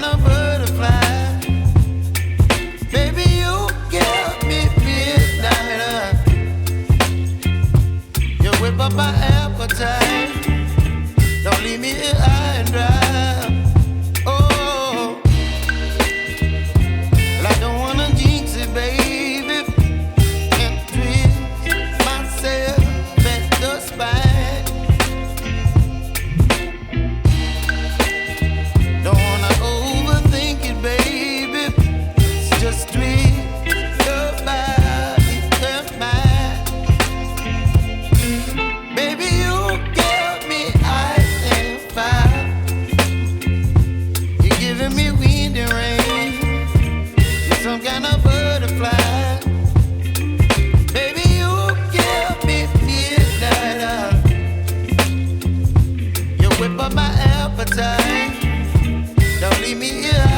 kind of butterfly. Baby, you give me midnight. You whip up my appetite. Don't leave me here high and dry. Oh, well, I don't wanna jinx it, baby, and twist myself at the spine. Don't wanna overthink it, baby. It's just twist your body and mine. Baby, you give me ice and fire. You're giving me wind and rain. You're some kind of butterfly. Baby, you give me midnight. You whip up my appetite. Don't leave me here